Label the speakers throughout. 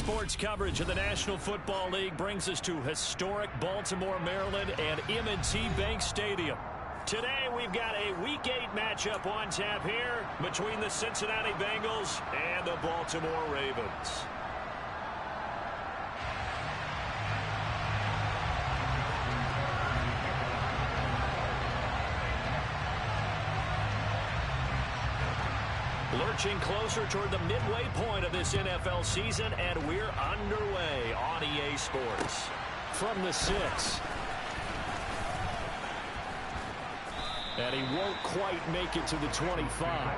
Speaker 1: sports coverage of the National Football League brings us to historic Baltimore, Maryland, and M&T Bank Stadium. Today, we've got a Week 8 matchup on tap here between the Cincinnati Bengals and the Baltimore Ravens. Lurching closer toward the midway point of this NFL season, and we're underway on EA Sports. From the 6. And he won't quite make it to the 25.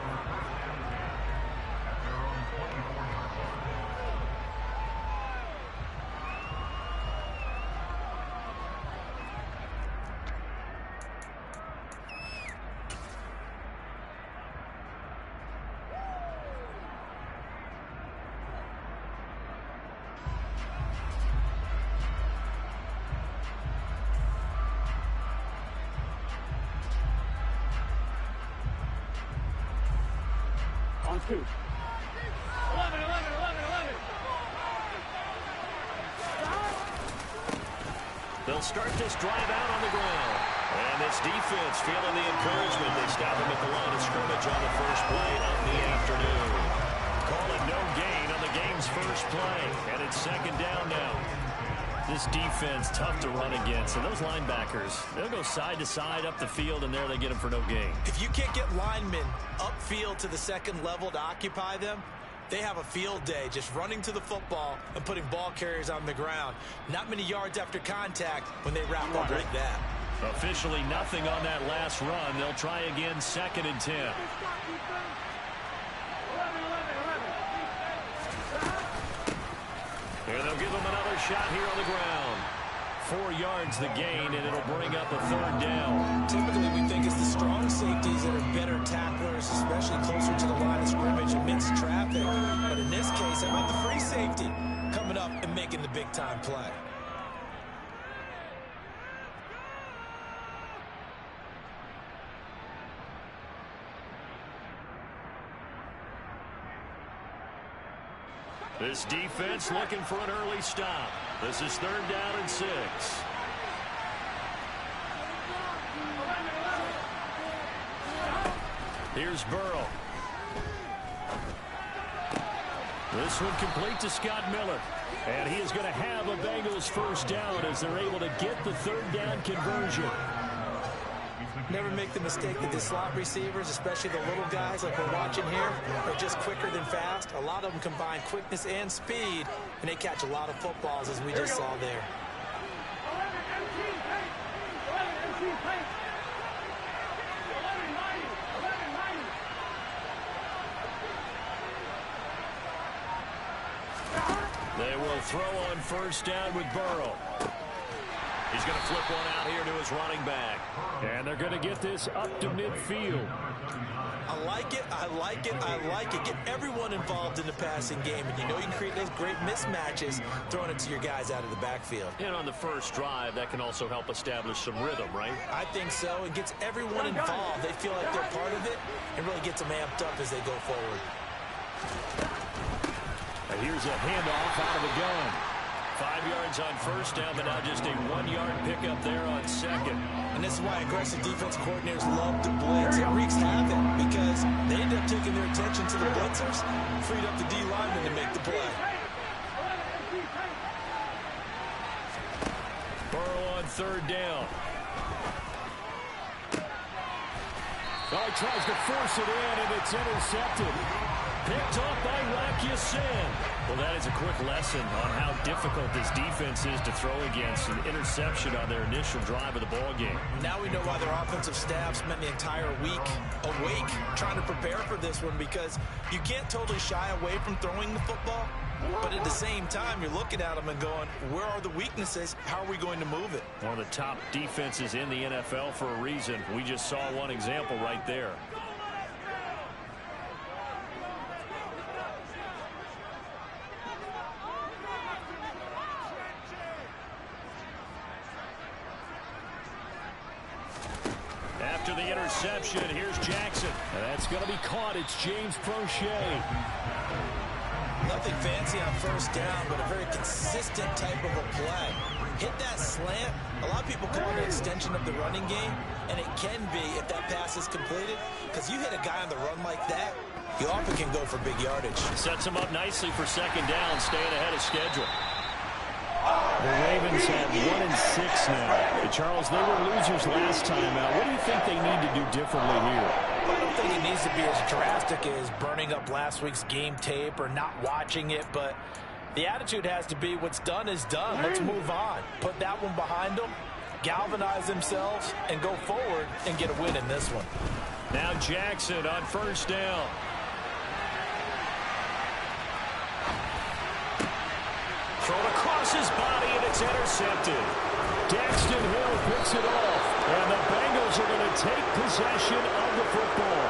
Speaker 1: They'll start this drive out on the ground. And this defense feeling the encouragement. They stop him at the line of scrimmage on the first play of the afternoon. Call it no gain on the game's first play. And it's second down now. This defense tough to run against. And those linebackers, they'll go side to side up the field, and there they get them for no gain.
Speaker 2: If you can't get linemen upfield to the second level to occupy them, they have a field day just running to the football and putting ball carriers on the ground. Not many yards after contact when they wrap up like that.
Speaker 1: Officially nothing on that last run. They'll try again, second and 10. And they'll give them another shot here on the ground. 4 yards the gain, and it'll bring up a third down.
Speaker 2: Typically, we think it's the strong safeties that are better tacklers, especially closer to the line of scrimmage amidst traffic. But in this case, how about the free safety coming up and making the big-time play?
Speaker 1: This defense looking for an early stop. This is third down and 6. Here's Burrow. This one complete to Scott Miller. And he is going to have a Bengals first down as they're able to get the third down conversion.
Speaker 2: Never make the mistake that the slot receivers, especially the little guys like we're watching here, are just quicker than fast. A lot of them combine quickness and speed, and they catch a lot of footballs, as we just saw there.
Speaker 1: They will throw on first down with Burrow. He's going to flip one out here to his running back. And they're going to get this up to midfield.
Speaker 2: I like it, I like it, I like it. Get everyone involved in the passing game. And you know you can create those great mismatches throwing it to your guys out of the backfield.
Speaker 1: And on the first drive, that can also help establish some rhythm, right?
Speaker 2: I think so. It gets everyone involved. They feel like they're part of it and really gets them amped up as they go forward.
Speaker 1: And here's a handoff out of the gun. 5 yards on first down, but now just a 1-yard pickup there on second.
Speaker 2: And this is why aggressive defense coordinators love to blitz. It wreaks havoc because they end up taking their attention to the blitzers, freed up the D lineman to make the play.
Speaker 1: Burrow on third down. Oh, he tries to force it in, and it's intercepted. Picked off by Rakiasin. Well, that is a quick lesson on how difficult this defense is to throw against. An interception on their initial drive of the ballgame.
Speaker 2: Now we know why their offensive staff spent the entire week awake trying to prepare for this one, because you can't totally shy away from throwing the football, but at the same time, you're looking at them and going, where are the weaknesses? How are we going to move it?
Speaker 1: One of the top defenses in the NFL for a reason. We just saw one example right there. After the interception, here's Jackson. And that's going to be caught. It's James Prochet.
Speaker 2: Nothing fancy on first down, but a very consistent type of a play. Hit that slant. A lot of people call it an extension of the running game, and it can be if that pass is completed, because you hit a guy on the run like that, you often can go for big yardage.
Speaker 1: Sets him up nicely for second down, staying ahead of schedule. The Ravens have 1-6 now. Charles, they were losers last time out. What do you think they need to do differently here?
Speaker 2: I don't think it needs to be as drastic as burning up last week's game tape or not watching it, but the attitude has to be what's done is done. Let's move on. Put that one behind them, galvanize themselves, and go forward and get a win in this one.
Speaker 1: Now Jackson on first down. Thrown across his body, and it's intercepted. Daxton Hill picks it off, and the Bengals are going to take possession of the football.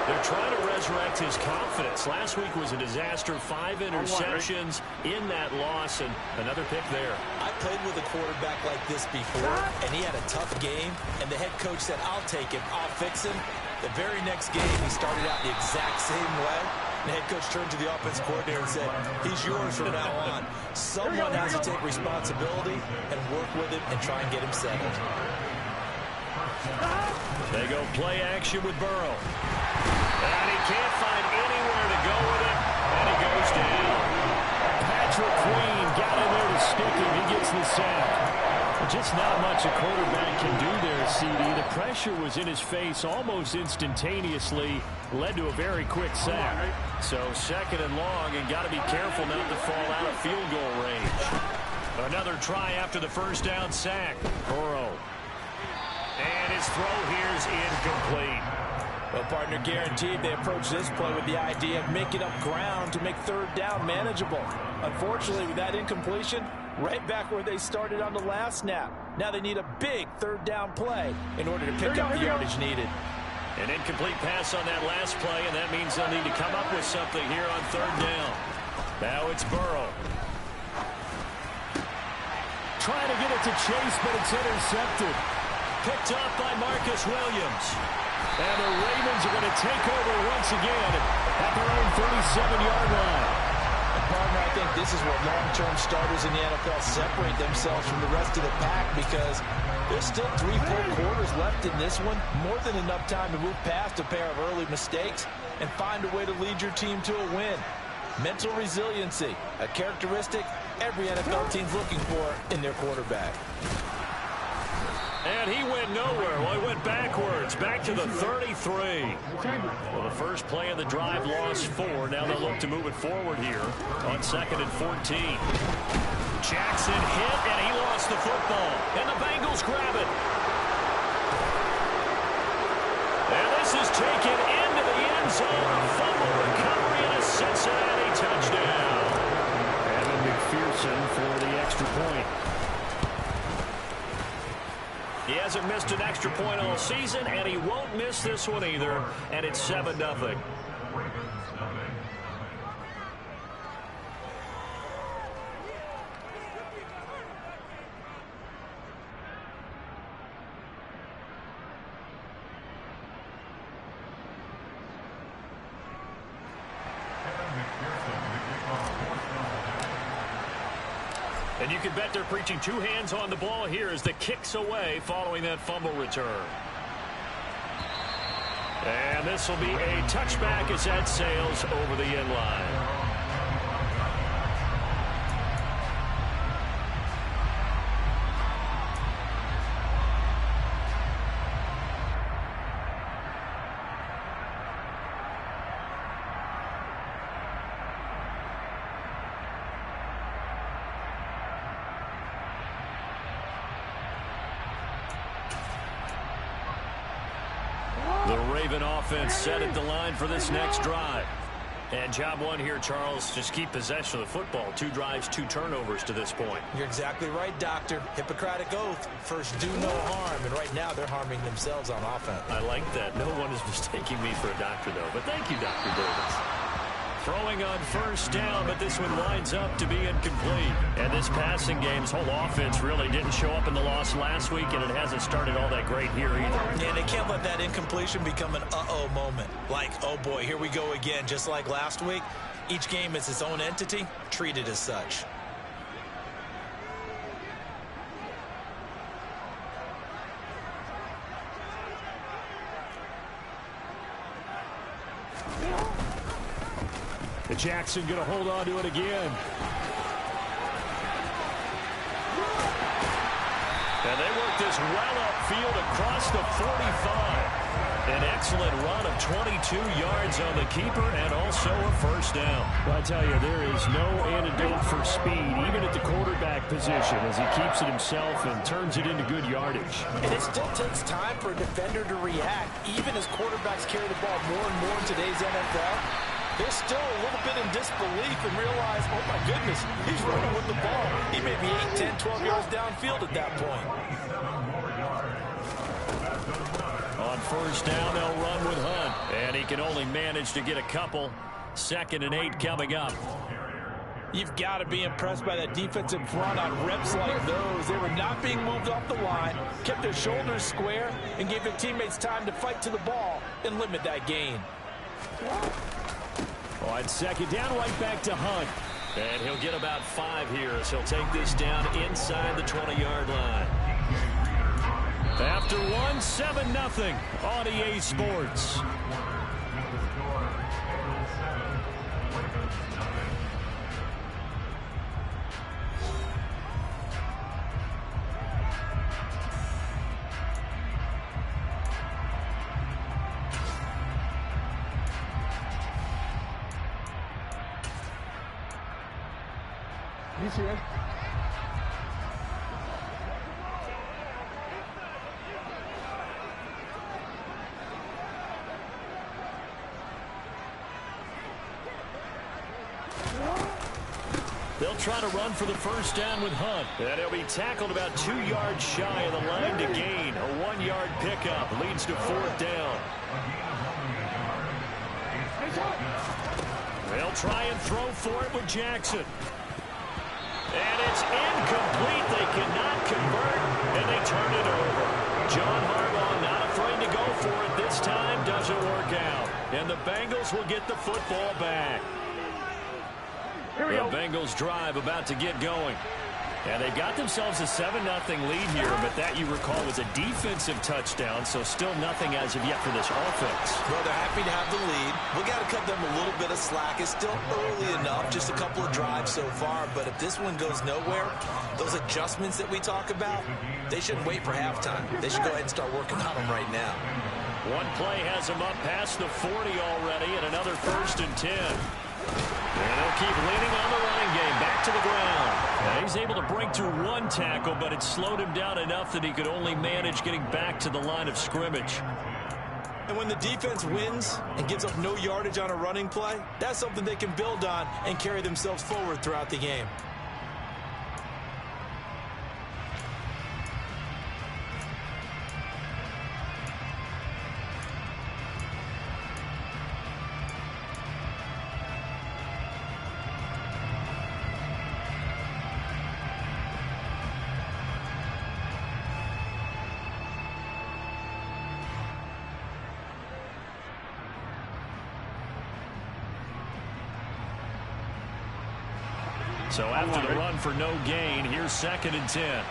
Speaker 1: They're trying to resurrect his confidence. Last week was a disaster, 5 interceptions in that loss, and another pick there.
Speaker 2: I played with a quarterback like this before, and he had a tough game, and the head coach said, I'll take him, I'll fix him. The very next game, he started out the exact same way. The head coach turned to the offensive coordinator and said, he's yours from now on. Someone has to take responsibility and work with him and try and get him settled.
Speaker 1: They go play action with Burrow. And he can't find anywhere to go with it, and he goes down. Patrick Queen got in there to stick him. He gets the sack. Just not much a quarterback can do there, CD. The pressure was in his face almost instantaneously, led to a very quick sack. So second and long, and got to be careful not to fall out of field goal range. Another try after the first down sack. Burrow. And his throw here is incomplete.
Speaker 2: Well, partner, guaranteed they approach this play with the idea of making up ground to make third down manageable. Unfortunately, with that incompletion, right back where they started on the last snap. Now they need a big third down play in order to pick up the yardage needed.
Speaker 1: An incomplete pass on that last play, and that means they'll need to come up with something here on third down. Now it's Burrow. Trying to get it to Chase, but it's intercepted. Picked up by Marcus Williams. And the Ravens are going to take over once again at their own 37-yard line.
Speaker 2: And partner, I think this is where long-term starters in the NFL separate themselves from the rest of the pack, because there's still 3 full quarters left in this one. More than enough time to move past a pair of early mistakes and find a way to lead your team to a win. Mental resiliency, a characteristic every NFL team's looking for in their quarterback.
Speaker 1: And he went nowhere. Well, he went backwards, back to the 33. Well, the first play of the drive lost 4. Now they'll look to move it forward here on second and 14. Jackson hit, and he lost the football. And the Bengals grab it. And this is taken into the end zone. A fumble recovery and a Cincinnati touchdown. Evan McPherson for the extra point. He hasn't missed an extra point all season, and he won't miss this one either, and it's 7-0. And you can bet they're preaching 2 hands on the ball here as the kick's away following that fumble return. And this will be a touchback as that sails over the end line. The Raven offense set at the line for this next drive. And job one here, Charles, just keep possession of the football. 2 drives, 2 turnovers to this point.
Speaker 2: You're exactly right, Doctor. Hippocratic oath. First, do no harm. And right now, they're harming themselves on offense.
Speaker 1: I like that. No one is mistaking me for a doctor, though. But thank you, Dr. Davis. Throwing on first down, but this one winds up to be incomplete. And this passing game's whole offense really didn't show up in the loss last week, and it hasn't started all that great here either.
Speaker 2: Yeah, they can't let that incompletion become an uh-oh moment. Like, oh boy, here we go again, just like last week. Each game is its own entity, treated as such.
Speaker 1: Jackson going to hold on to it again. And they work this well upfield across the 45. An excellent run of 22 yards on the keeper and also a first down. Well, I tell you, there is no antidote for speed, even at the quarterback position, as he keeps it himself and turns it into good yardage.
Speaker 2: And it still takes time for a defender to react, even as quarterbacks carry the ball more and more in today's NFL. They're still a little bit in disbelief and realize, oh my goodness, he's running with the ball. He may be 8, 10, 12 yards downfield at that point.
Speaker 1: On first down, they'll run with Hunt. And he can only manage to get a couple. 2nd and 8 coming up.
Speaker 2: You've got to be impressed by that defensive front on reps like those. They were not being moved off the line, kept their shoulders square, and gave their teammates time to fight to the ball and limit that gain.
Speaker 1: On 2nd down, right back to Hunt. And he'll get about 5 here as he'll take this down inside the 20-yard line. After 7-0 on EA Sports.
Speaker 3: You see it?
Speaker 1: They'll try to run for the first down with Hunt. And he'll be tackled about 2 yards shy of the line to gain. A 1-yard pickup leads to 4th down. They'll try and throw for it with Jackson. And it's incomplete. They cannot convert, and they turn it over. John Harbaugh not afraid to go for it this time. Doesn't work out. And the Bengals will get the football back. The Bengals drive about to get going. And they've got themselves a 7-0 lead here, but that, you recall, was a defensive touchdown, so still nothing as of yet for this offense.
Speaker 2: Well, they're happy to have the lead. We got to cut them a little bit of slack. It's still early enough, just a couple of drives so far, but if this one goes nowhere, those adjustments that we talk about, they shouldn't wait for halftime. They should go ahead and start working on them right now.
Speaker 1: One play has them up past the 40 already, and another 1st and 10. And they'll keep leaning on the running game. Back to the ground. And he's able to break through 1 tackle, but it slowed him down enough that he could only manage getting back to the line of scrimmage.
Speaker 2: And when the defense wins and gives up no yardage on a running play, that's something they can build on and carry themselves forward throughout the game.
Speaker 1: So after the run for no gain, here's 2nd and 10.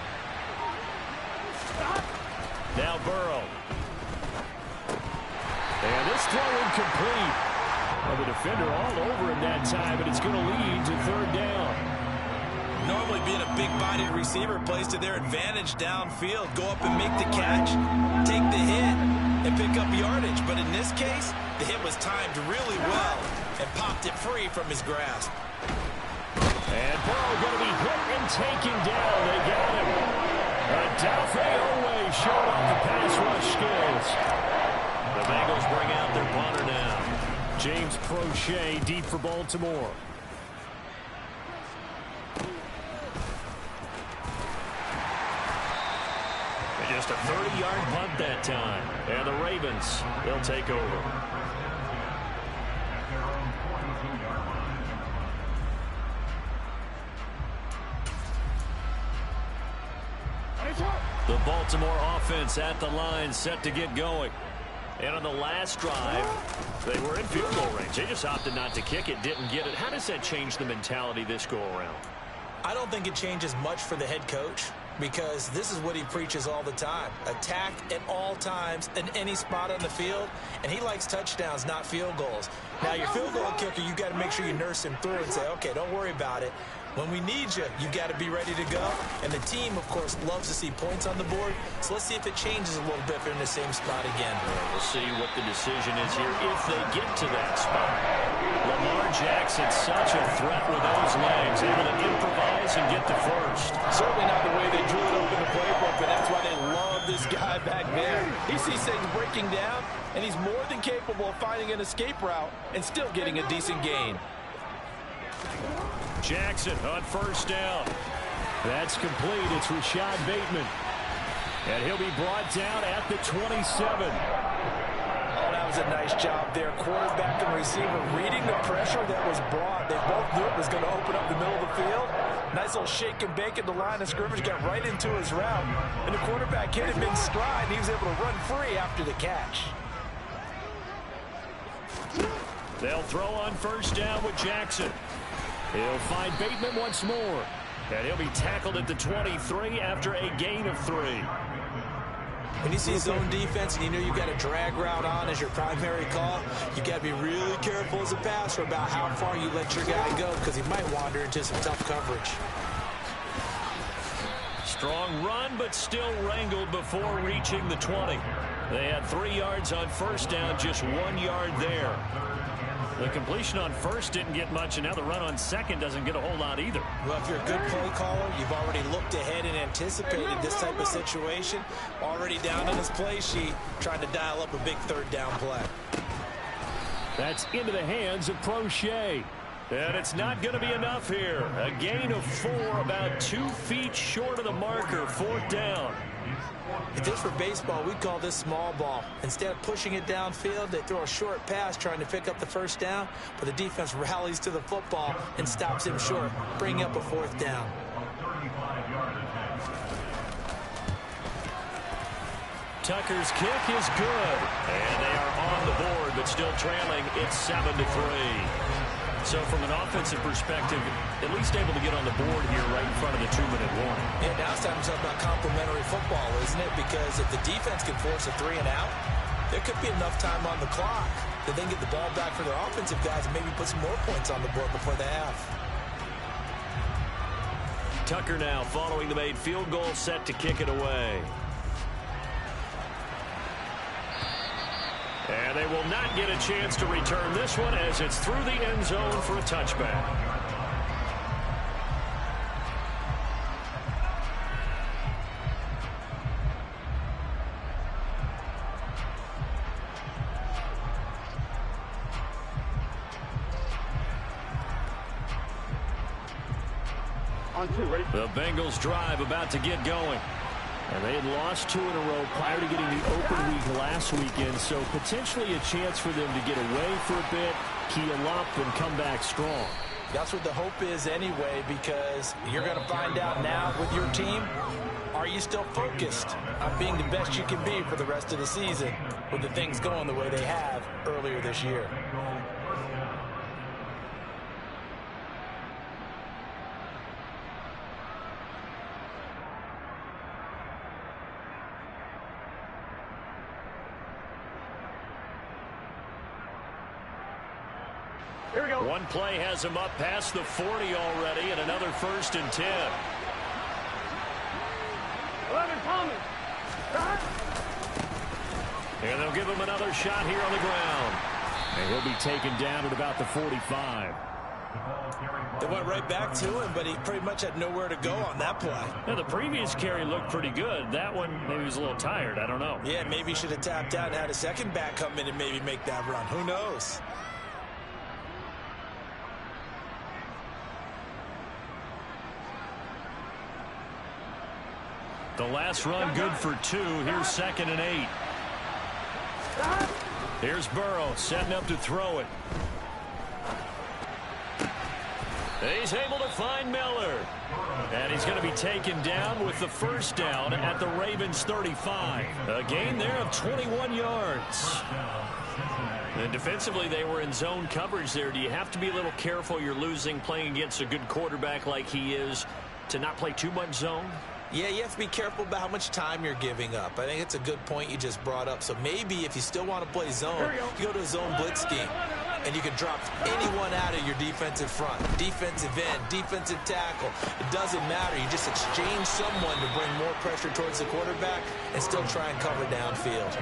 Speaker 1: Now Burrow. And this throw incomplete. Well, the defender all over him that time, and it's going to lead to 3rd down.
Speaker 2: Normally being a big-bodied receiver plays to their advantage downfield. Go up and make the catch, take the hit, and pick up yardage. But in this case, the hit was timed really well and popped it free from his grasp.
Speaker 1: And Burrow going to be hit and taken down. They got him. Adolphe Owe showed off the pass rush skills. The Bengals bring out their punter now. James Prochet deep for Baltimore. And just a 30-yard punt that time. And the Ravens, they'll take over. The Baltimore offense at the line, set to get going. And on the last drive, they were in field goal range. They just opted not to kick it, didn't get it. How does that change the mentality this go-around?
Speaker 2: I don't think it changes much for the head coach, because this is what he preaches all the time. Attack at all times in any spot on the field, and he likes touchdowns, not field goals. Now, your field goal kicker, you got to make sure you nurse him through and say, okay, don't worry about it. When we need you, you got to be ready to go. And the team, of course, loves to see points on the board. So let's see if it changes a little bit if they're in the same spot again.
Speaker 1: We'll see what the decision is here if they get to that spot. Lamar Jackson, such a threat with those legs, able to improvise and get the first.
Speaker 2: Certainly not the way they drew it up in the playbook, but that's why they love this guy back there. He sees things breaking down, and he's more than capable of finding an escape route and still getting a decent gain.
Speaker 1: Jackson on first down. That's complete. It's Rashad Bateman. And he'll be brought down at the 27.
Speaker 2: Oh, that was a nice job there. Quarterback and receiver reading the pressure that was brought. They both knew it was going to open up the middle of the field. Nice little shake and bake at the line of scrimmage. Got right into his route. And the quarterback hit him in stride. And he was able to run free after the catch.
Speaker 1: They'll throw on first down with Jackson. He'll find Bateman once more. And he'll be tackled at the 23 after a gain of 3.
Speaker 2: When you see zone defense and you know you got a drag route on as your primary call, you got to be really careful as a passer about how far you let your guy go, because he might wander into some tough coverage.
Speaker 1: Strong run, but still wrangled before reaching the 20. They had 3 yards on first down, just 1 yard there. The completion on first didn't get much, and now the run on second doesn't get a whole lot either.
Speaker 2: Well, if you're a good play caller, you've already looked ahead and anticipated this type of situation. Already down on his play sheet, trying to dial up a big third down play.
Speaker 1: That's into the hands of Prochet. And it's not going to be enough here. A gain of 4, about 2 feet short of the marker, 4th down.
Speaker 2: If this were baseball, we'd call this small ball. Instead of pushing it downfield, they throw a short pass trying to pick up the first down, but the defense rallies to the football and stops him short, bringing up a 4th down.
Speaker 1: Tucker's kick is good. And they are on the board, but still trailing. It's 7-3. So from an offensive perspective, at least able to get on the board here right in front of the 2-minute warning.
Speaker 2: Yeah, now it's time to talk about complementary football, isn't it? Because if the defense can force a 3 and out, there could be enough time on the clock that they can get the ball back for their offensive guys and maybe put some more points on the board before the half.
Speaker 1: Tucker now following the made field goal, set to kick it away. And they will not get a chance to return this one as it's through the end zone for a touchback.
Speaker 3: On 2, ready?
Speaker 1: The Bengals drive about to get going. And they had lost 2 in a row prior to getting the open week last weekend, so potentially a chance for them to get away for a bit, keel up, and come back strong.
Speaker 2: That's what the hope is anyway, because you're going to find out now with your team, are you still focused on being the best you can be for the rest of the season with the things going the way they have earlier this year?
Speaker 3: Here we go.
Speaker 1: One play has him up past the 40 already, and another 1st and 10.
Speaker 3: 11, Thomas.
Speaker 1: And they'll give him another shot here on the ground. And he'll be taken down at about the 45.
Speaker 2: They went right back to him, but he pretty much had nowhere to go on that play.
Speaker 1: Now, the previous carry looked pretty good. That one, maybe he was a little tired. I don't know.
Speaker 2: Yeah, maybe he should have tapped out and had a second back come in and maybe make that run. Who knows?
Speaker 1: The last run good for 2. Here's 2nd and 8. Here's Burrow setting up to throw it. He's able to find Miller. And he's going to be taken down with the first down at the Ravens 35. A gain there of 21 yards. And defensively, they were in zone coverage there. Do you have to be a little careful you're losing playing against a good quarterback like he is to not play too much zone?
Speaker 2: Yeah, you have to be careful about how much time you're giving up. I think it's a good point you just brought up. So maybe if you still want to play zone, you go to a zone blitz scheme. And you can drop anyone out of your defensive front. Defensive end, defensive tackle. It doesn't matter. You just exchange someone to bring more pressure towards the quarterback and still try and cover downfield.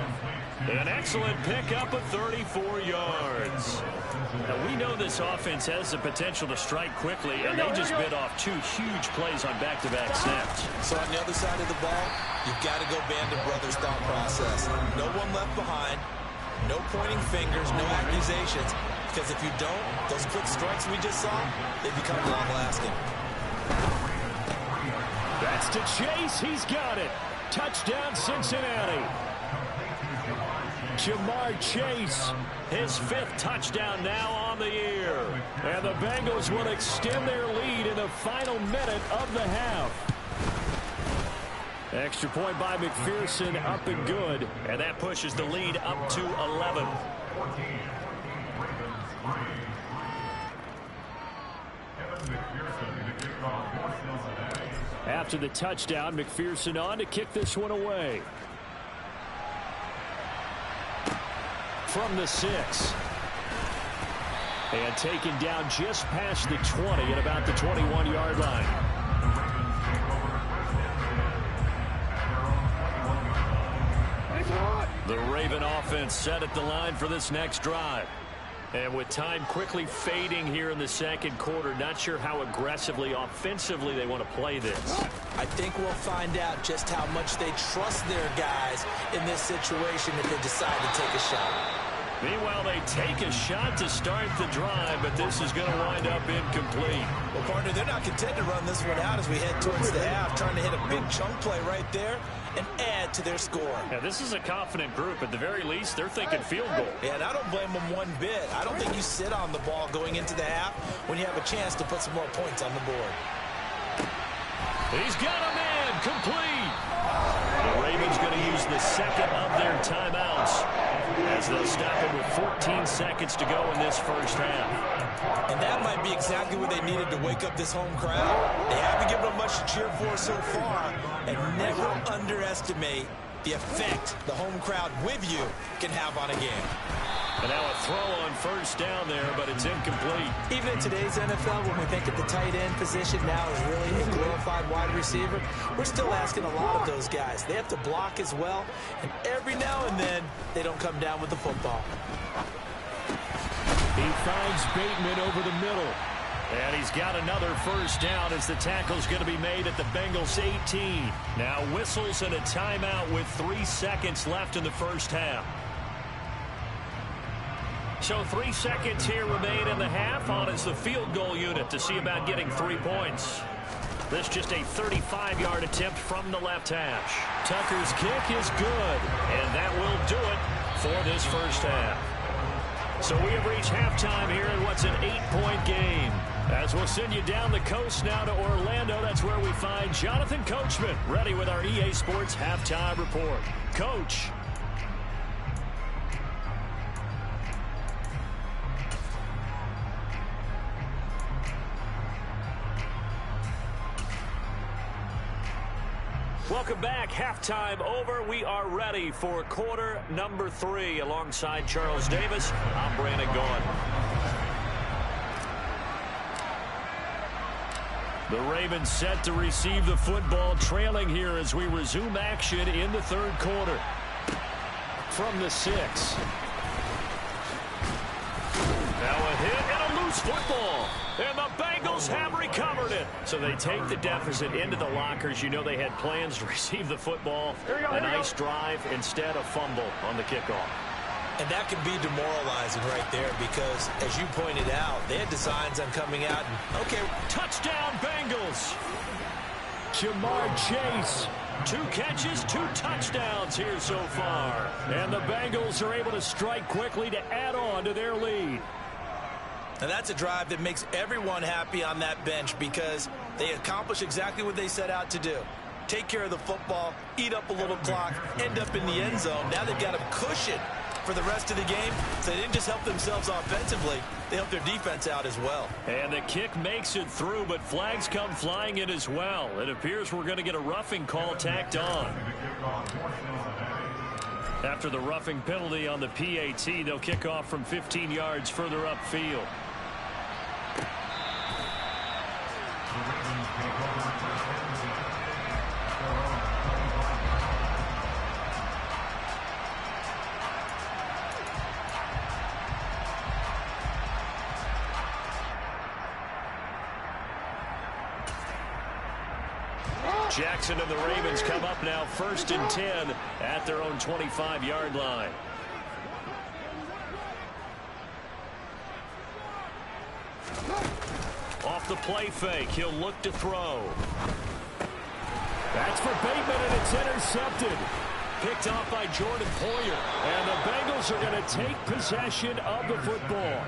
Speaker 1: An excellent pickup of 34 yards. Now, we know this offense has the potential to strike quickly, and they just bit off 2 huge plays on back-to-back snaps.
Speaker 2: So on the other side of the ball, you've got to go Band of Brothers thought process. No one left behind. No pointing fingers, no accusations. Because if you don't, those quick strikes we just saw, they become long-lasting.
Speaker 1: That's to Chase. He's got it. Touchdown, Cincinnati. Jamar Chase, his 5th touchdown now on the year. And the Bengals will extend their lead in the final minute of the half. Extra point by McPherson, up and good. And that pushes the lead up to 11. After the touchdown, McPherson on to kick this one away. From the 6. And taken down just past the 20 at about the 21-yard line. The Raven offense set at the line for this next drive. And with time quickly fading here in the second quarter, not sure how aggressively, offensively they want to play this.
Speaker 2: I think we'll find out just how much they trust their guys in this situation if they decide to take a shot.
Speaker 1: Meanwhile, they take a shot to start the drive, but this is going to wind up incomplete.
Speaker 2: Well, partner, they're not content to run this one out as we head towards the half, trying to hit a big chunk play right there and add to their score.
Speaker 1: Yeah, this is a confident group. At the very least, they're thinking field goal.
Speaker 2: Yeah, and I don't blame them one bit. I don't think you sit on the ball going into the half when you have a chance to put some more points on the board.
Speaker 1: He's got a man, complete. The Ravens going to use the second of their timeouts as they'll stop him with 14 seconds to go in this first half.
Speaker 2: And that might be exactly what they needed to wake up this home crowd. They haven't given them much to cheer for so far, and never underestimate the effect the home crowd with you can have on a game.
Speaker 1: And now a throw on first down there, but it's incomplete.
Speaker 2: Even in today's NFL, when we think of the tight end position now is really a glorified wide receiver, we're still asking a lot of those guys. They have to block as well, and every now and then, they don't come down with the football.
Speaker 1: He finds Bateman over the middle. And he's got another first down as the tackle's going to be made at the Bengals 18. Now whistles and a timeout with 3 seconds left in the first half. So 3 seconds here remain in the half. On is the field goal unit to see about getting 3 points. This just a 35-yard attempt from the left hash. Tucker's kick is good, and that will do it for this first half. So we have reached halftime here in what's an 8-point game. As we'll send you down the coast now to Orlando, that's where we find Jonathan Coachman ready with our EA Sports Halftime Report. Coach. Welcome back. Halftime over. We are ready for quarter number 3. Alongside Charles Davis, I'm Brandon Gaughan. The Ravens set to receive the football, trailing here as we resume action in the third quarter. From the 6. Now a hit and a loose football. And the Bengals have recovered it. So they take the deficit into the lockers. You know they had plans to receive the football. A nice drive, instead a fumble on the kickoff.
Speaker 2: And that can be demoralizing right there because, as you pointed out, they had designs on coming out and, okay.
Speaker 1: Touchdown Bengals. Jamar Chase. 2 catches, 2 touchdowns here so far. And the Bengals are able to strike quickly to add on to their lead.
Speaker 2: And that's a drive that makes everyone happy on that bench because they accomplish exactly what they set out to do. Take care of the football, eat up a little clock, end up in the end zone. Now they've got a cushion for the rest of the game, so they didn't just help themselves offensively, they helped their defense out as well.
Speaker 1: And the kick makes it through, but flags come flying in as well. It appears we're going to get a roughing call tacked on. After the roughing penalty on the PAT, they'll kick off from 15 yards further upfield. Jackson and the Ravens come up now 1st and 10 at their own 25-yard line. Off the play fake, he'll look to throw. That's for Bateman, and it's intercepted. Picked off by Jordan Poyer. And the Bengals are going to take possession of the football.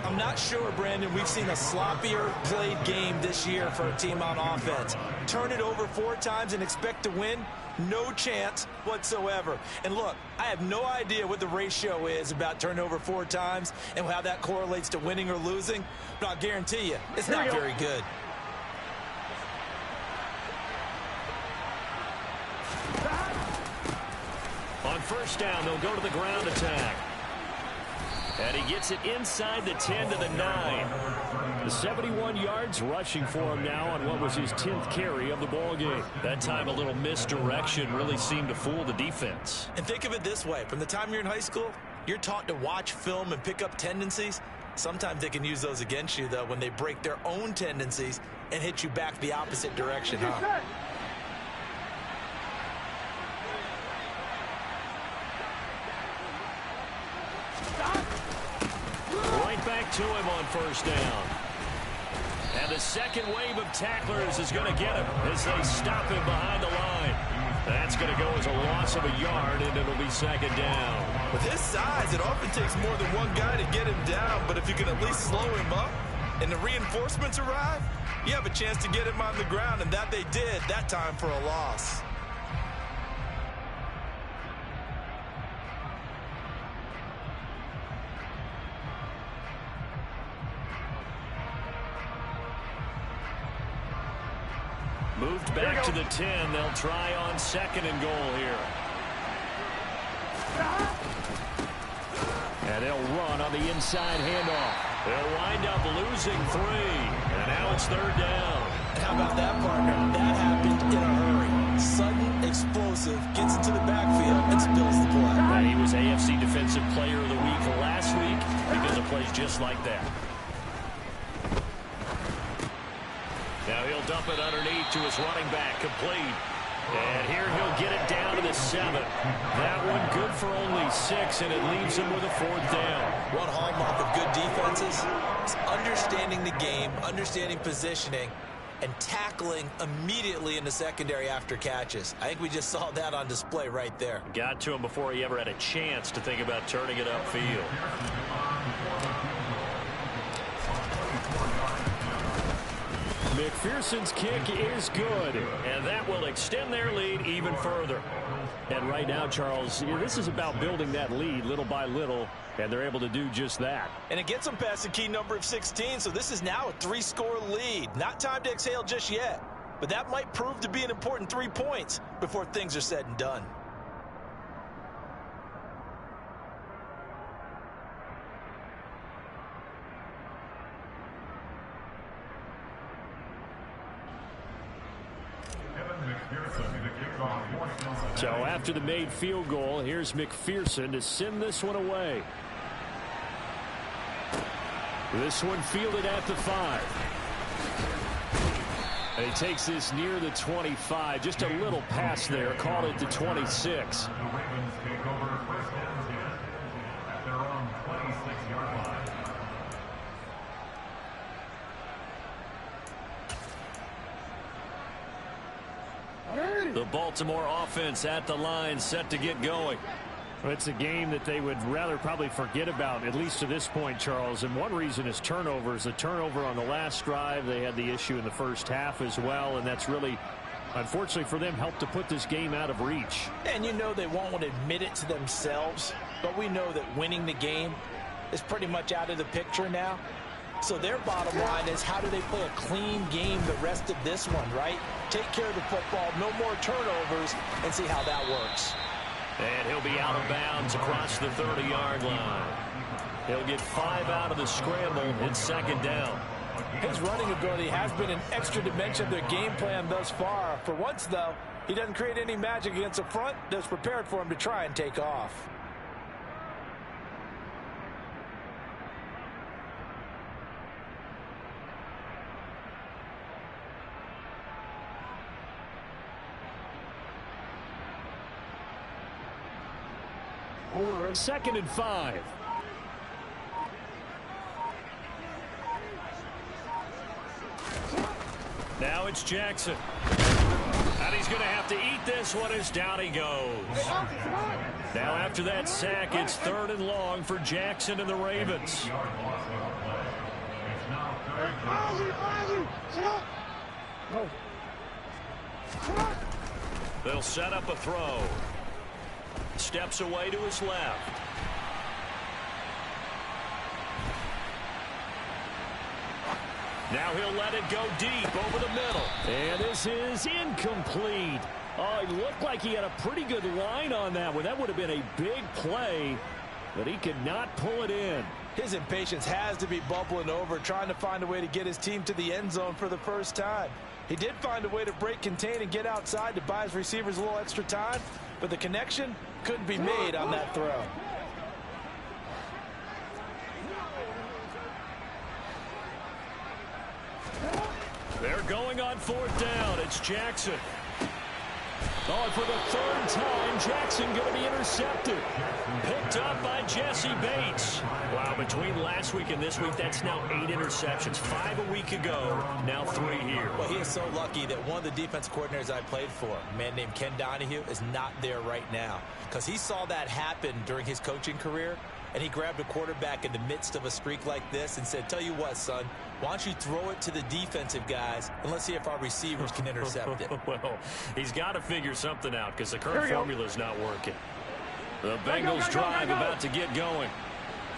Speaker 2: I'm not sure, Brandon, we've seen a sloppier played game this year for a team on offense. Turn it over 4 times and expect to win? No chance whatsoever. And look, I have no idea what the ratio is about turnover 4 times and how that correlates to winning or losing, but I'll guarantee you, it's not very good.
Speaker 1: On 1st down, they'll go to the ground attack. And he gets it inside the 10 to the 9. The 71 yards rushing for him now on what was his 10th carry of the ballgame. That time a little misdirection really seemed to fool the defense.
Speaker 2: And think of it this way. From the time you're in high school, you're taught to watch film and pick up tendencies. Sometimes they can use those against you, though, when they break their own tendencies and hit you back the opposite direction, huh?
Speaker 1: Back to him on 1st down. And the second wave of tacklers is going to get him as they stop him behind the line. That's going to go as a loss of a yard, and it'll be 2nd down.
Speaker 2: With his size, it often takes more than one guy to get him down, but if you can at least slow him up and the reinforcements arrive, you have a chance to get him on the ground, and that they did that time for a loss.
Speaker 1: Moved back to the 10. They'll try on 2nd and goal here. And they'll run on the inside handoff. They'll wind up losing 3. And now it's 3rd down.
Speaker 2: How about that, partner? That happened in a hurry. Sudden, explosive, gets into the backfield, and spills the play.
Speaker 1: And he was AFC Defensive Player of the Week last week because of plays just like that. Now he'll dump it underneath to his running back, complete. And here he'll get it down to the 7. That one good for only 6, and it leaves him with a 4th down.
Speaker 2: One hallmark of good defenses is understanding the game, understanding positioning, and tackling immediately in the secondary after catches. I think we just saw that on display right there.
Speaker 1: Got to him before he ever had a chance to think about turning it upfield. McPherson's kick is good, and that will extend their lead even further. And right now, Charles, this is about building that lead little by little, and they're able to do just that.
Speaker 2: And it gets them past the key number of 16, so this is now a 3-score lead. Not time to exhale just yet, but that might prove to be an important 3 points before things are said and done.
Speaker 1: So after the made field goal, here's McPherson to send this one away. This one fielded at the 5. And he takes this near the 25. Just a little pass there. Called it the 26. The Baltimore offense at the line, set to get going. Well, it's a game that they would rather probably forget about, at least to this point, Charles. And one reason is turnovers. A turnover on the last drive. They had the issue in the first half as well, and that's really, unfortunately for them, helped to put this game out of reach.
Speaker 2: And you know they won't want to admit it to themselves, but we know that winning the game is pretty much out of the picture now. So their bottom line is, how do they play a clean game the rest of this one, right? Take care of the football, no more turnovers, and see how that works.
Speaker 1: And he'll be out of bounds across the 30-yard line. He'll get 5 out of the scramble. It's second down.
Speaker 2: His running ability has been an extra dimension of their game plan thus far. For once, though, he doesn't create any magic against a front that's prepared for him to try and take off.
Speaker 1: Second and 5. Now it's Jackson. And he's going to have to eat this one as down he goes. Now after that sack, it's third and long for Jackson and the Ravens. They'll set up a throw. Steps away to his left. Now he'll let it go deep over the middle. And this is incomplete. Oh, it looked like he had a pretty good line on that one. That would have been a big play, but he could not pull it in.
Speaker 2: His impatience has to be bubbling over, trying to find a way to get his team to the end zone for the first time. He did find a way to break contain and get outside to buy his receivers a little extra time, but the connection couldn't be made on that throw.
Speaker 1: They're going on fourth down. It's Jackson. Oh, and for the third time, Jackson going to be intercepted. Picked up by Jesse Bates. Wow, between last week and this week, that's now 8 interceptions. 5 a week ago, now 3 here.
Speaker 2: Well, he is so lucky that one of the defense coordinators I played for, a man named Ken Donahue, is not there right now. Because he saw that happen during his coaching career, and he grabbed a quarterback in the midst of a streak like this and said, tell you what, son, why don't you throw it to the defensive guys, and let's see if our receivers can intercept it.
Speaker 1: Well, he's got to figure something out because the current formula is not working. The Bengals drive about to get going.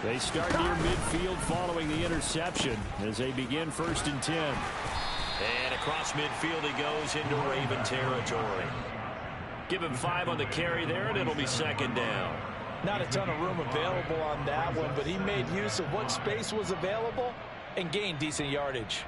Speaker 1: They start near midfield following the interception as they begin 1st and 10. And across midfield he goes into Raven territory. Give him 5 on the carry there, and it'll be second down.
Speaker 2: Not a ton of room available on that one, but he made use of what space was available and gained decent yardage.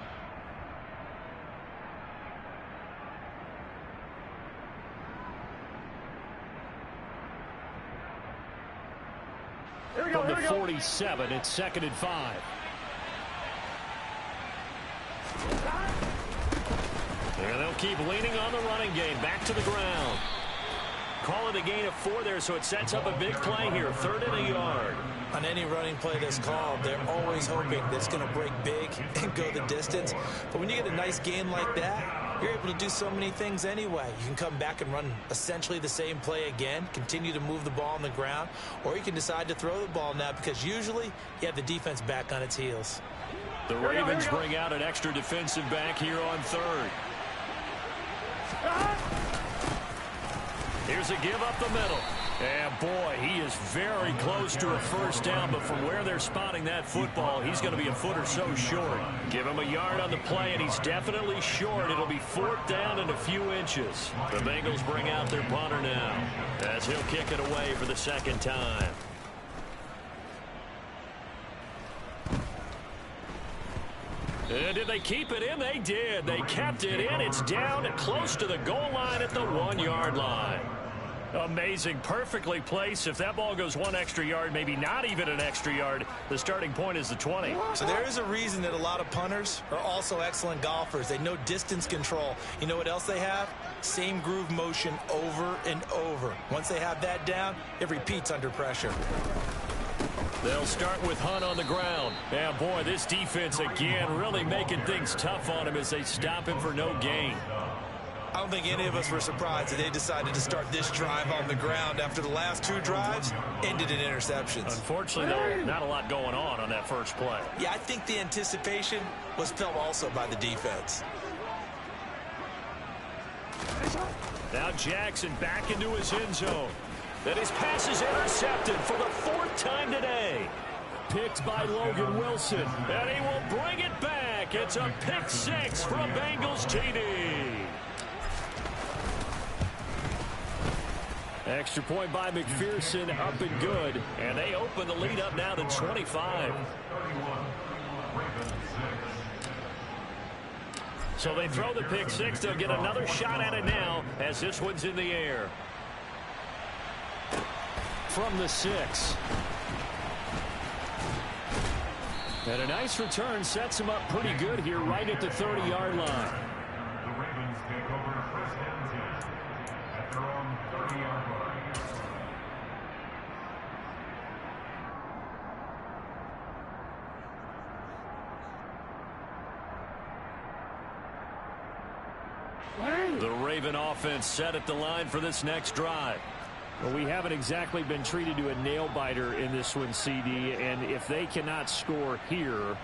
Speaker 1: From the 47, it's 2nd and 5. And they'll keep leaning on the running game. Back to the ground. Call it a gain of 4 there, so it sets up a big play here. 3rd and a yard.
Speaker 2: On any running play that's called, they're always hoping that it's going to break big and go the distance. But when you get a nice gain like that, you're able to do so many things anyway. You can come back and run essentially the same play again, continue to move the ball on the ground, or you can decide to throw the ball now because usually you have the defense back on its heels.
Speaker 1: The Ravens bring out an extra defensive back here on 3rd. Here's a give up the middle. And boy, he is very close to a first down, but from where they're spotting that football, he's going to be a foot or so short. Give him a yard on the play, and he's definitely short. It'll be 4th down and a few inches. The Bengals bring out their punter now as he'll kick it away for the 2nd time. And did they keep it in? They did. They kept it in. It's down and close to the goal line at the 1-yard line. Amazing. Perfectly placed. If that ball goes 1 extra yard, maybe not even an extra yard, the starting point is the 20.
Speaker 2: So there is a reason that a lot of punters are also excellent golfers. They know distance control. You know what else they have? Same groove motion over and over. Once they have that down, it repeats under pressure.
Speaker 1: They'll start with Hunt on the ground. And boy, this defense again really making things tough on him as they stop him for no gain.
Speaker 2: I don't think any of us were surprised that they decided to start this drive on the ground after the last 2 drives ended in interceptions.
Speaker 1: Unfortunately, though, not a lot going on that first play.
Speaker 2: Yeah, I think the anticipation was felt also by the defense.
Speaker 1: Now Jackson back into his end zone. Then his pass is intercepted for the 4th time today. Picked by Logan Wilson, and he will bring it back. It's a pick 6 from Bengals TD. Extra point by McPherson, up and good. And they open the lead up now to 25. So they throw the pick 6. They'll get another shot at it now as this one's in the air. From the 6. And a nice return sets him up pretty good here right at the 30-yard line.
Speaker 4: The Ravens take over first and 10 at their own 30-yard line.
Speaker 1: The Raven offense set at the line for this next drive. Well, we haven't exactly been treated to a nail-biter in this one, CD, and if they cannot score here,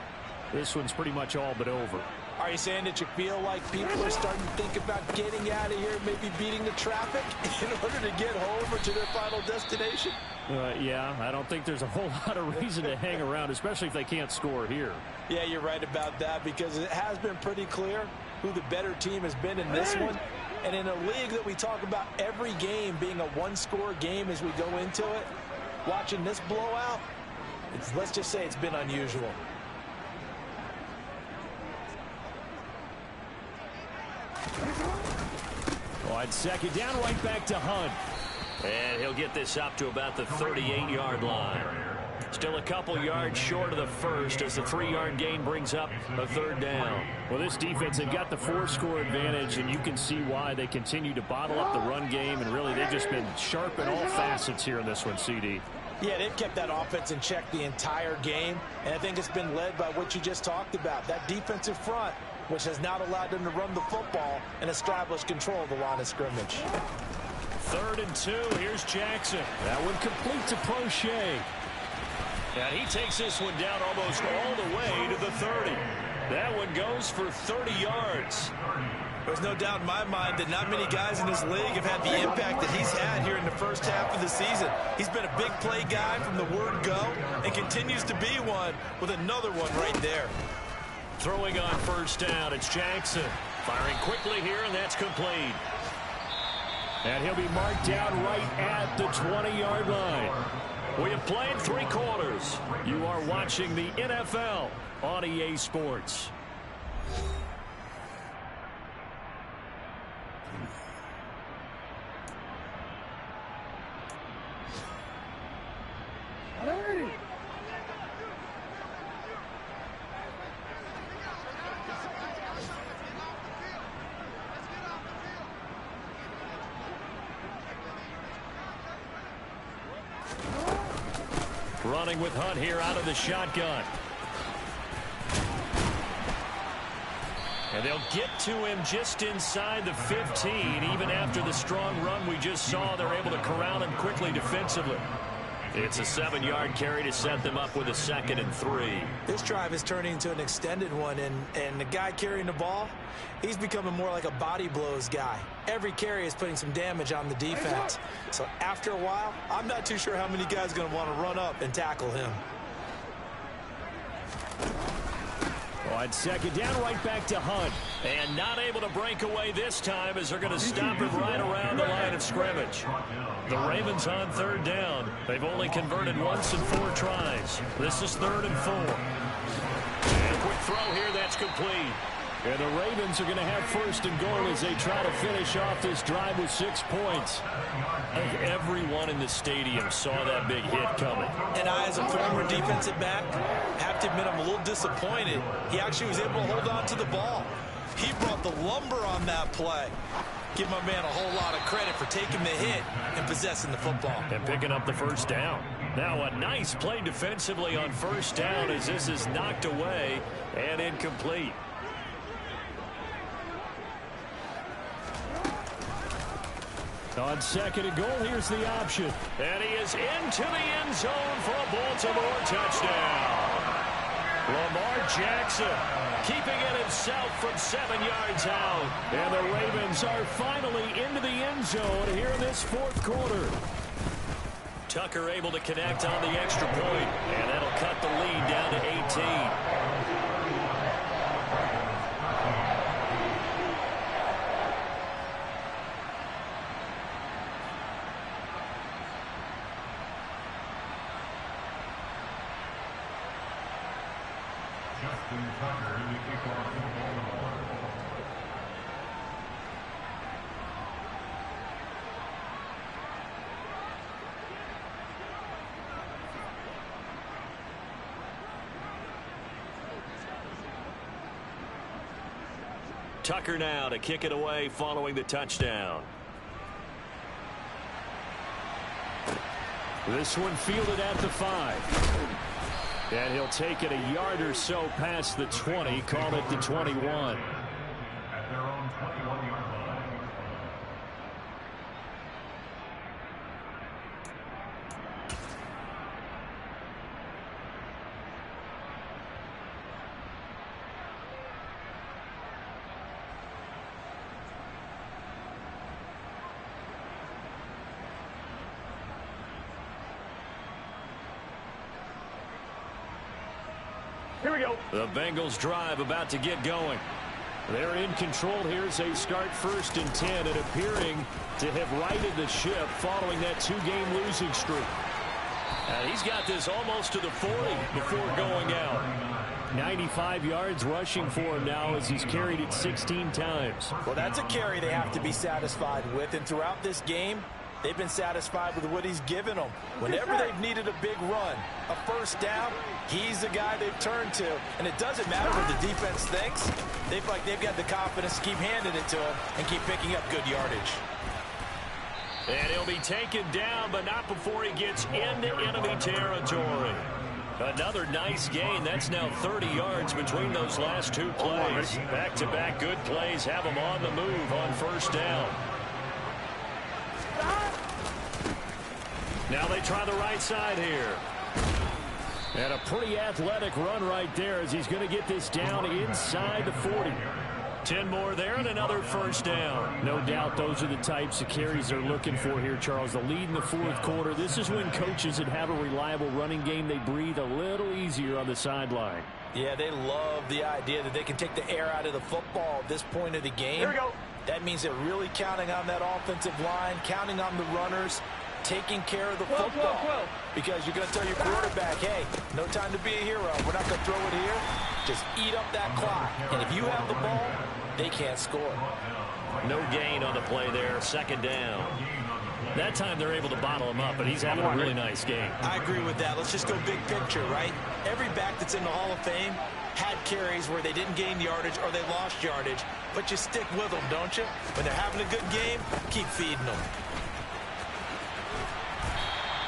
Speaker 1: this one's pretty much all but over.
Speaker 2: Are you saying that you feel like people are starting to think about getting out of here, maybe beating the traffic in order to get home or to their final destination?
Speaker 1: Yeah, I don't think there's a whole lot of reason to hang around, especially if they can't score here.
Speaker 2: Yeah, you're right about that, because it has been pretty clear who the better team has been in this one. And in a league that we talk about every game being a one-score game as we go into it, watching this blowout, let's just say it's been unusual.
Speaker 1: On 2nd down, right back to Hunt. And he'll get this up to about the 38-yard line. Still a couple yards short of the first as the 3-yard gain brings up a 3rd down. Well, this defense, they've got the 4-score advantage, and you can see why they continue to bottle up the run game, and really they've just been sharp in all facets here in this one, CD.
Speaker 2: Yeah, they've kept that offense in check the entire game, and I think it's been led by what you just talked about, that defensive front, which has not allowed them to run the football and establish control of the line of scrimmage.
Speaker 1: 3rd and 2, here's Jackson. That one complete to Prochet. And he takes this one down almost all the way to the 30. That one goes for 30 yards.
Speaker 2: There's no doubt in my mind that not many guys in this league have had the impact that he's had here in the first half of the season. He's been a big play guy from the word go and continues to be one with another one right there.
Speaker 1: Throwing on 1st down, it's Jackson. Firing quickly here, and that's complete. And he'll be marked down right at the 20-yard line. We have played 3 quarters. You are watching the NFL on EA Sports. Running with Hunt here out of the shotgun. And they'll get to him just inside the 15. Even after the strong run we just saw, they're able to corral him quickly defensively. It's a 7-yard carry to set them up with a 2nd and 3.
Speaker 2: This drive is turning into an extended one, and the guy carrying the ball, he's becoming more like a body blows guy. Every carry is putting some damage on the defense. So after a while, I'm not too sure how many guys are going to want to run up and tackle him.
Speaker 1: On 2nd down, right back to Hunt. And not able to break away this time as they're going to stop him right around the line of scrimmage. The Ravens on 3rd down. They've only converted once in 4 tries. This is 3rd and 4. And a quick throw here, that's complete. And the Ravens are going to have 1st and goal as they try to finish off this drive with 6 points. I think everyone in the stadium saw that big hit coming.
Speaker 2: And I, as a former defensive back, have to admit I'm a little disappointed. He actually was able to hold on to the ball. He brought the lumber on that play. Give my man a whole lot of credit for taking the hit and possessing the football.
Speaker 1: And picking up the 1st down. Now a nice play defensively on 1st down as this is knocked away and incomplete.
Speaker 5: On second and goal, here's the option.
Speaker 1: And he is into the end zone for a Baltimore touchdown. Lamar Jackson keeping it himself from 7 yards out.
Speaker 5: And the Ravens are finally into the end zone here in this fourth quarter.
Speaker 1: Tucker able to connect on the extra point, and that'll cut the lead down to 18.
Speaker 4: Tucker in the kickoff for Baltimore.
Speaker 1: Tucker now to kick it away following the touchdown.
Speaker 5: This one fielded at the 5. And he'll take it a yard or so past the 20, call it the 21.
Speaker 4: At their own 21-yard line.
Speaker 3: Here we go.
Speaker 5: The Bengals drive about to get going. They're in control here as they start 1st and 10 and appearing to have righted the ship following that 2-game losing streak.
Speaker 1: And he's got this almost to the 40 before going out.
Speaker 5: 95 yards rushing for him now as he's carried it 16 times.
Speaker 2: Well, that's a carry they have to be satisfied with. And throughout this game, they've been satisfied with what he's given them. Whenever they've needed a big run, a first down, he's the guy they've turned to. And it doesn't matter what the defense thinks. They feel like they've got the confidence to keep handing it to him and keep picking up good yardage.
Speaker 1: And he'll be taken down, but not before he gets into enemy territory. Another nice gain. That's now 30 yards between those last 2 plays. Back-to-back good plays have him on the move on first down. Now they try the right side here.
Speaker 5: And a pretty athletic run right there as he's going to get this down inside the 40.
Speaker 1: 10 more there and another first down.
Speaker 5: No doubt those are the types of carries they're looking for here, Charles. The lead in the fourth quarter. This is when coaches that have a reliable running game, they breathe a little easier on the sideline.
Speaker 2: Yeah, they love the idea that they can take the air out of the football at this point of the game.
Speaker 3: Here we go.
Speaker 2: That means they're really counting on that offensive line, counting on the runners, taking care of the football.
Speaker 3: 12.
Speaker 2: Because you're going to tell your quarterback, hey, no time to be a hero. We're not going to throw it here. Just eat up that clock. And if you have the ball, they can't score.
Speaker 1: No gain on the play there. Second down.
Speaker 5: That time they're able to bottle him up, but he's having a really nice game.
Speaker 2: I agree with that. Let's just go big picture, right? Every back that's in the Hall of Fame had carries where they didn't gain yardage or they lost yardage, but you stick with them, don't you? When they're having a good game, keep feeding them.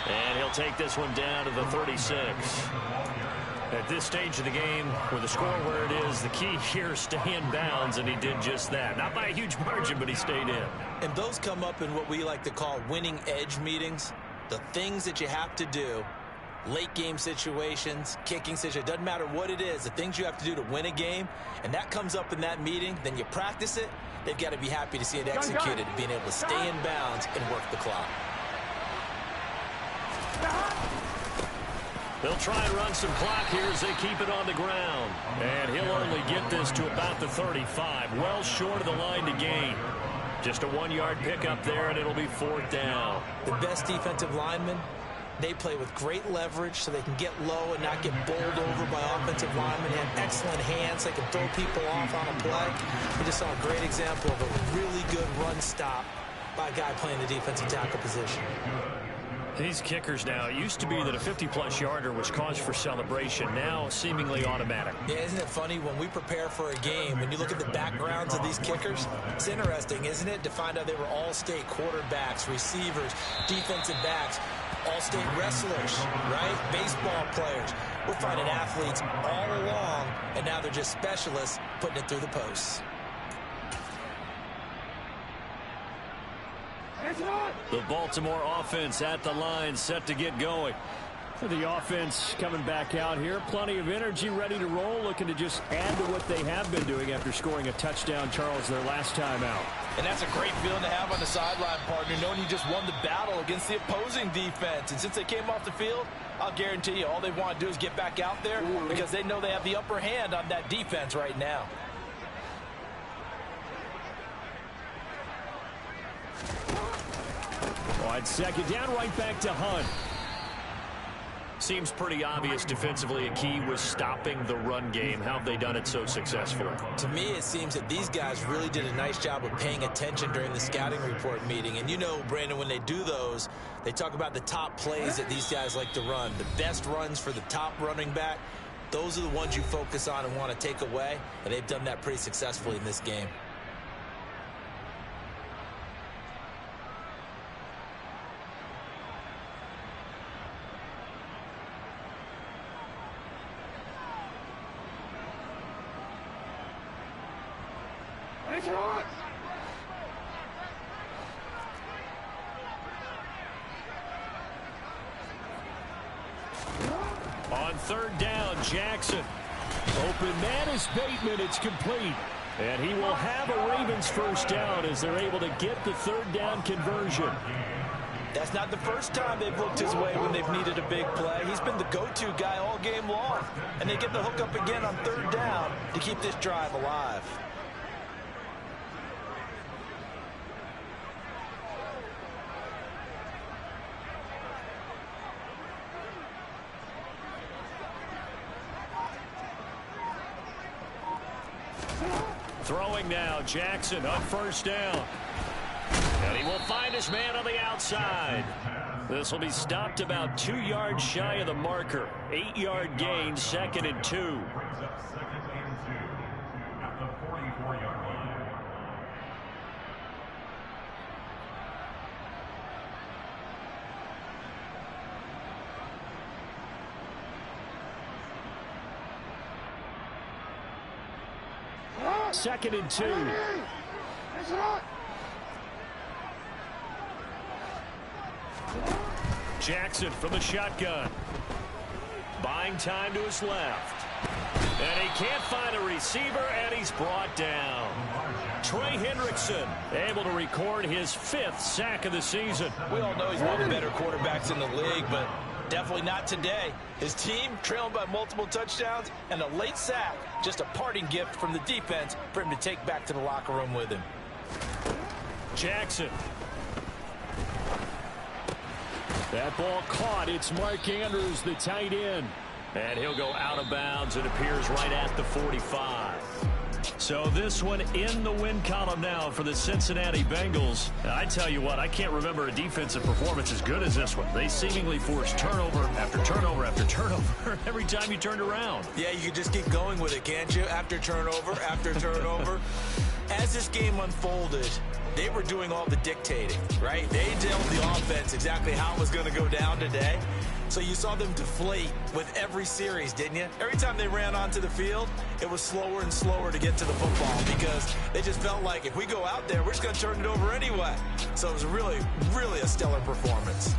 Speaker 1: And he'll take this one down to the 36. At this stage of the game, with the score where it is, the key here is stay in bounds, and he did just that. Not by a huge margin, but he stayed in.
Speaker 2: And those come up in what we like to call winning edge meetings. The things that you have to do, late game situations, kicking situations, doesn't matter what it is, the things you have to do to win a game, and that comes up in that meeting, then you practice it, they've got to be happy to see it executed, being able to stay in bounds and work the clock.
Speaker 1: They'll try and run some clock here as they keep it on the ground. And he'll only get this to about the 35. Well short of the line to gain. Just a 1-yard pickup there, and it'll be fourth down.
Speaker 2: The best defensive linemen, they play with great leverage so they can get low and not get bowled over by offensive linemen. They have excellent hands. They can throw people off on a play. We just saw a great example of a really good run stop by a guy playing the defensive tackle position.
Speaker 5: These kickers now, it used to be that a 50-plus yarder was cause for celebration. Now, seemingly automatic.
Speaker 2: Yeah, isn't it funny when we prepare for a game, when you look at the backgrounds of these kickers, it's interesting, isn't it, to find out they were all-state quarterbacks, receivers, defensive backs, all-state wrestlers, right? Baseball players. We're finding athletes all along, and now they're just specialists putting it through the posts.
Speaker 5: The Baltimore offense at the line, set to get going. The offense coming back out here. Plenty of energy, ready to roll, looking to just add to what they have been doing after scoring a touchdown, Charles, their last time out.
Speaker 2: And that's a great feeling to have on the sideline, partner, knowing you just won the battle against the opposing defense. And since they came off the field, I'll guarantee you all they want to do is get back out there because they know they have the upper hand on that defense right now.
Speaker 5: On second down, right back to Hunt. Seems pretty obvious defensively a key was stopping the run game. How have they done it so successfully?
Speaker 2: To me, it seems that these guys really did a nice job of paying attention during the scouting report meeting. And you know, Brandon, when they do those, they talk about the top plays that these guys like to run. The best runs for the top running back, those are the ones you focus on and want to take away. And they've done that pretty successfully in this game.
Speaker 5: On third down, Jackson. Open man is Bateman. It's complete. And he will have a Ravens first down as they're able to get the third down conversion.
Speaker 2: That's not the first time they've looked his way when they've needed a big play. He's been the go-to guy all game long. And they get the hook up again on third down to keep this drive alive.
Speaker 5: Throwing now, Jackson on first down. And he will find his man on the outside. This will be stopped about 2 yards shy of the marker. 8-yard gain, 2nd and 2.
Speaker 4: Brings up 2nd and 2 at the 44-yard line.
Speaker 5: Second and 2. Jackson from the shotgun. Buying time to his left. And he can't find a receiver, and he's brought down. Trey Hendrickson able to record his 5th sack of the season.
Speaker 2: We all know he's one of the better quarterbacks in the league, but definitely not today. His team trailing by multiple touchdowns and a late sack. Just a parting gift from the defense for him to take back to the locker room with him.
Speaker 5: Jackson. That ball caught. It's Mark Andrews, the tight end. And he'll go out of bounds. It appears right at the 45. So this one in the win column now for the Cincinnati Bengals. I tell you what, I can't remember a defensive performance as good as this one. They seemingly forced turnover after turnover after turnover every time you turned around.
Speaker 2: Yeah, you could just keep going with it, can't you? After turnover, after turnover. As this game unfolded, they were doing all the dictating, right? They told the offense exactly how it was going to go down today. So you saw them deflate with every series, didn't you? Every time they ran onto the field, it was slower and slower to get to the football because they just felt like if we go out there, we're just going to turn it over anyway. So it was really, really a stellar performance.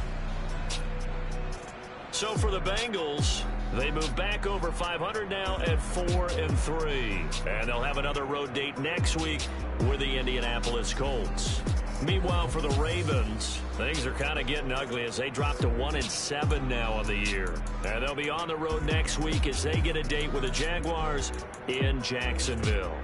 Speaker 5: So for the Bengals, they move back over 500 now at 4-3. And they'll have another road date next week with the Indianapolis Colts. Meanwhile, for the Ravens, things are kind of getting ugly as they drop to 1-7 now on the year. And they'll be on the road next week as they get a date with the Jaguars in Jacksonville.